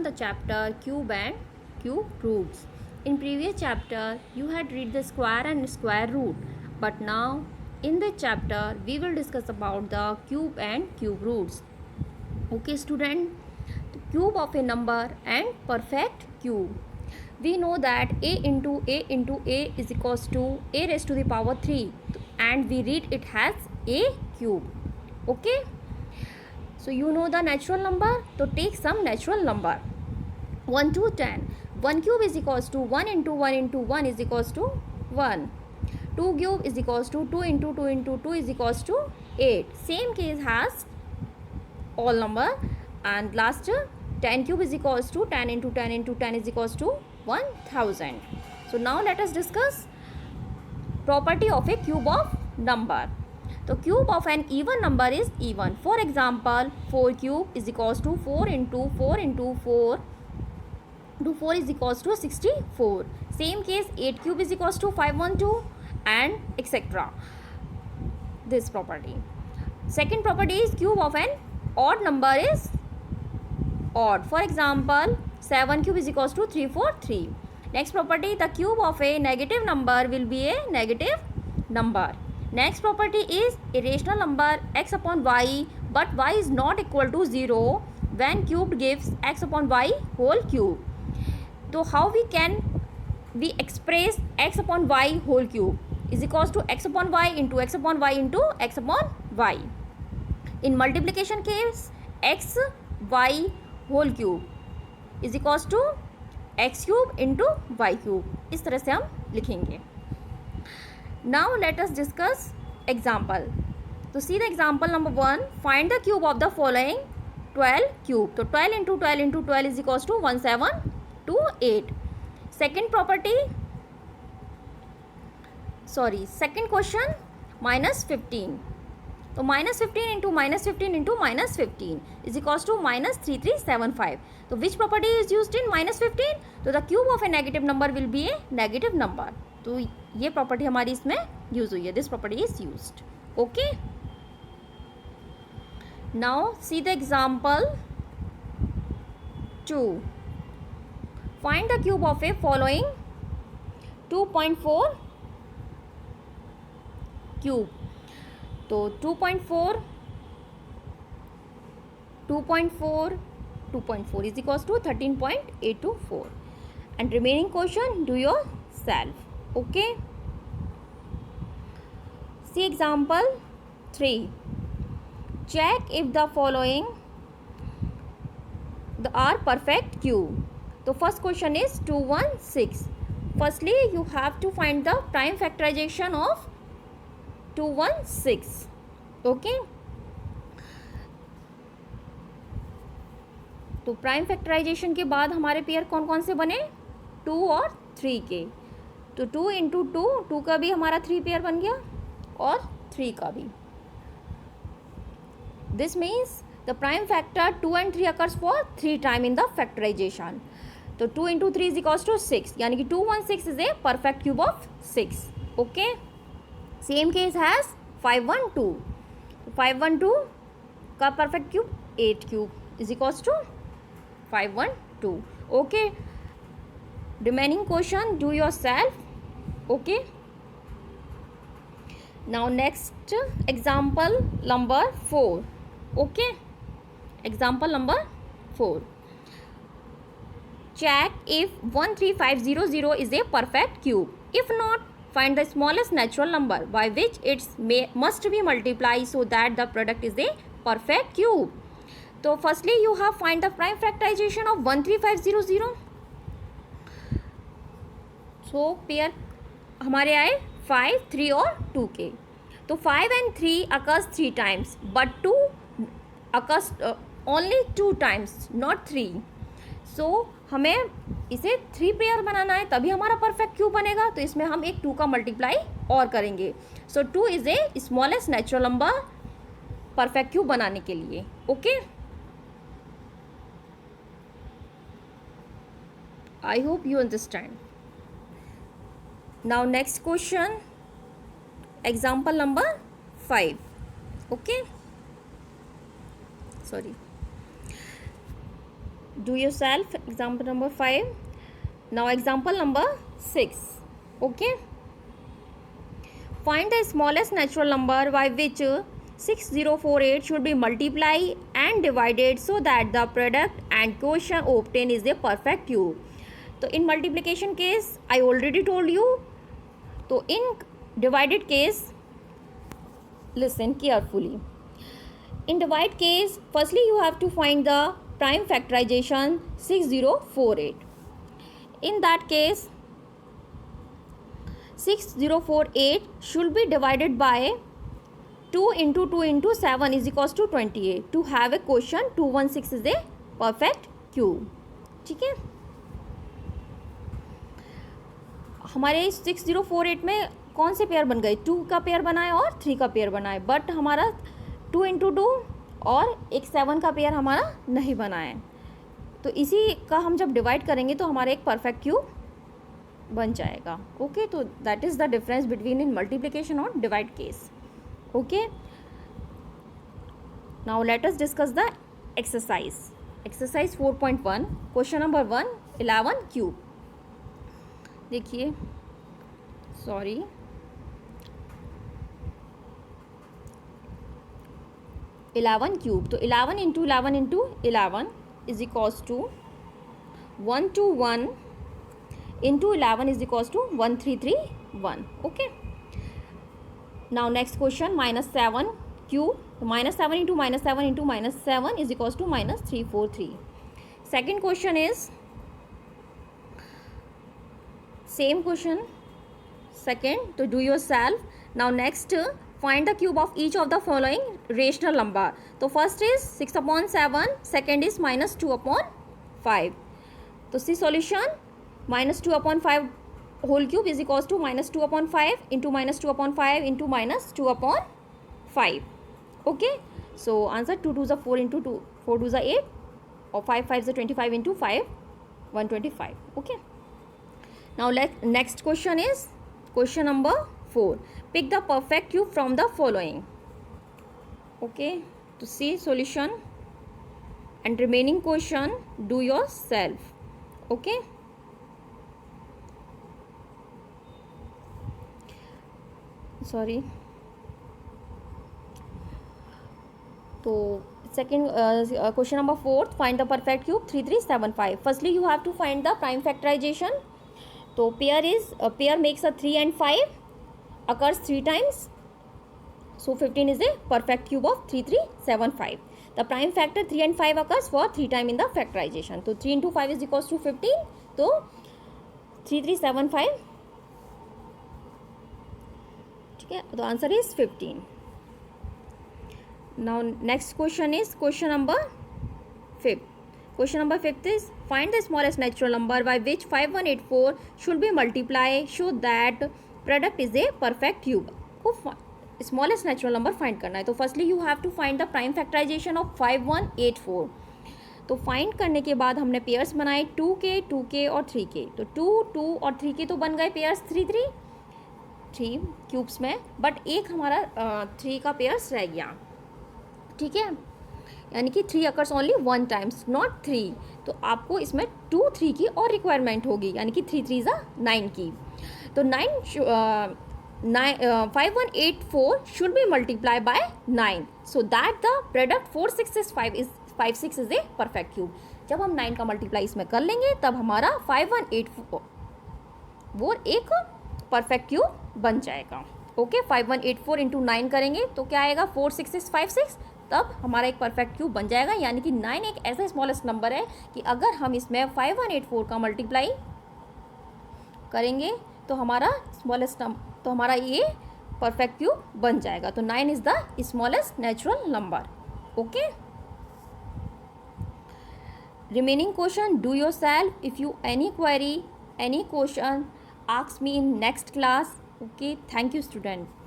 The chapter cube and cube roots. In previous chapter you had read the square and square root, but now in this chapter we will discuss about the cube and cube roots. Okay student, the cube of a number and perfect cube. We know that a into a is equals to a raised to the power 3 and we read it as a cube. Okay, so you know the natural number, so take some natural number. 1 to 10. 1 cube is equals to 1 into 1 into 1 is equals to 1. 2 cube is equals to 2 into 2 into 2 is equals to 8. Same case has all number. And last 10 cube is equals to 10 into 10 into 10 is equals to 1000. So now let us discuss property of a cube of number. The cube of an even number is even. For example, 4 cube is equals to 4 into 4 into 4 to 4 is equals to 64. Same case 8 cube is equals to 512 and etc. This property. Second property is cube of an odd number is odd. For example, 7 cube is equals to 343. Next property, the cube of a negative number will be a negative number. Next property is a rational number x upon y, but y is not equal to 0 when cubed gives x upon y whole cube. So how we express x upon y whole cube is equals to x upon y into x upon y into x upon y. In multiplication case, x y whole cube is equals to x cube into y cube. इस तरह से हम लिखेंगे. Now let us discuss example. So see the example number 1. Find the cube of the following 12 cube. So 12 into 12 into 12 is equals to 1728. Second question, minus 15. So minus 15 into minus 15 into minus 15 is equals to minus 3375. So which property is used in minus 15? So the cube of a negative number will be a negative number. तो ये property हमारी इसमें use हुई है. This property is used. Okay, now see the example 2. Find the cube of A following 2.4 cube. तो 2.4 is equals to 13.824 and remaining question do yourself. Okay, see example 3. Check if the following are perfect cube. So first question is 216. Firstly you have to find the prime factorization of 216. Okay, तो prime factorisation के बाद हमारे pair कौन कौन से बने? 2 और 3 के. तो 2 इंटू 2 का भी हमारा 3 पेयर बन गया और 3 का भी. This means the prime factor 2 and 3 occurs for 3 time in the factorization. तो 2 इंटू 3 इज इक्वल्स टू 6, यानी कि 216 is a perfect cube of 6. Okay, same case has 512. 512 का perfect cube 8 cube is equals to 512. Okay, remaining question do yourself. Okay, now next example number 4. Okay, example number 4. Check if 13500 is a perfect cube. If not, find the smallest natural number by which it must be multiplied so that the product is a perfect cube. So firstly you have find the prime factorization of 13500. So pair हमारे आए 5, 3 और 2 के. तो 5 and 3 occurs 3 times but 2 occurs only 2 times not 3. सो हमें इसे 3 pair बनाना है तभी हमारा परफेक्ट क्यूब बनेगा. तो इसमें हम एक 2 का मल्टीप्लाई और करेंगे. सो 2 is a smallest natural number perfect cube बनाने के लिए. Okay, I hope you understand. Now next question, example number 5. Okay, sorry. do yourself example number 5. Now example number 6. Okay, find the smallest natural number by which 6048 should be multiplied and divided so that the product and quotient obtained is a perfect cube. तो in multiplication case I already told you. तो in divided case listen carefully. In divide case, firstly you have to find the prime factorization 6048. In that case 6048 should be divided by 2 into 2 into 7 is equals to 28 to have a quotient 216 is a perfect cube. ठीक है, हमारे 6048 में कौन से pair बन गए, 2 का pair बना है और 3 का पेयर बना है, बट हमारा 2 इंटू 2 और एक 7 का पेयर हमारा नहीं बना है. तो इसी का हम जब डिवाइड करेंगे तो हमारा एक परफेक्ट क्यूब बन जाएगा. ओके, तो that is the difference between in multiplication और divide case. Okay, now let us discuss the exercise. Exercise 4.1 question number 1 11 cube. देखिए, सॉरी, इलेवन क्यूब. तो 11 into 11 into 11 is equals to 121 into 11 is equals to 1331. Okay, now next question -7 cube. -7 into -7 into -7 is equals to -343. Second question is same question second, to do yourself. Now next, find the cube of each of the following rational number. तो first is 6/7, second is -2/5. तो see solution, -2/5 whole cube is equals to -2/5 into -2/5 into -2/5. Okay, so answer 2 2s are 4 into 2 4 2s are 8 or 5 5s are 25 into 5 125. Okay, now next question is question number 4. Pick the perfect cube from the following. Okay, to see solution and remaining question do yourself. Okay, sorry. So second question number 4, find the perfect cube 3375. Firstly you have to find the prime factorization. तो pair makes a 3 and 5 occurs 3 times, so 15 is a perfect cube of 3375. The prime factor 3 and 5 occurs for 3 time in the factorization. तो 3 into 5 is equals to 15. तो 3375. ठीक है, तो answer is 15. Now next question is question number 5. Question number 5 is find the smallest natural number by which 5184 should be multiplied so that product is a perfect cube. को smallest natural number find करना है. तो firstly you have to find the prime factorization of 5184. तो find करने के बाद हमने pairs बनाए 2k 2k और 3k. तो 2 2 और 3k तो बन गए पेयर्स 3 क्यूब्स में, बट एक हमारा 3 का पेयर्स रह गया. ठीक है, यानी कि 3 अकर्स ओनली 1 टाइम्स नॉट 3. तो आपको इसमें 2 3 की और रिक्वायरमेंट होगी, यानी कि 3 3 9 की. तो 5184 should be multiply by 9 so that the product 4665 is a perfect cube. जब हम 9 का मल्टीप्लाई इसमें कर लेंगे तब हमारा 5184 वो एक परफेक्ट क्यूब बन जाएगा. ओके, 5184 इंटू 9 करेंगे तो क्या आएगा 46656, तब हमारा एक परफेक्ट क्यूब बन जाएगा. यानी कि 9 एक ऐसा स्मॉलेस्ट नंबर है कि अगर हम इसमें 5184 का मल्टीप्लाई करेंगे तो हमारा स्मॉलेस्ट तो हमारा ये परफेक्ट क्यूब बन जाएगा. तो 9 is the smallest natural number. Okay, remaining question do your self. If you any query any question ask me in next class. Okay, thank you student.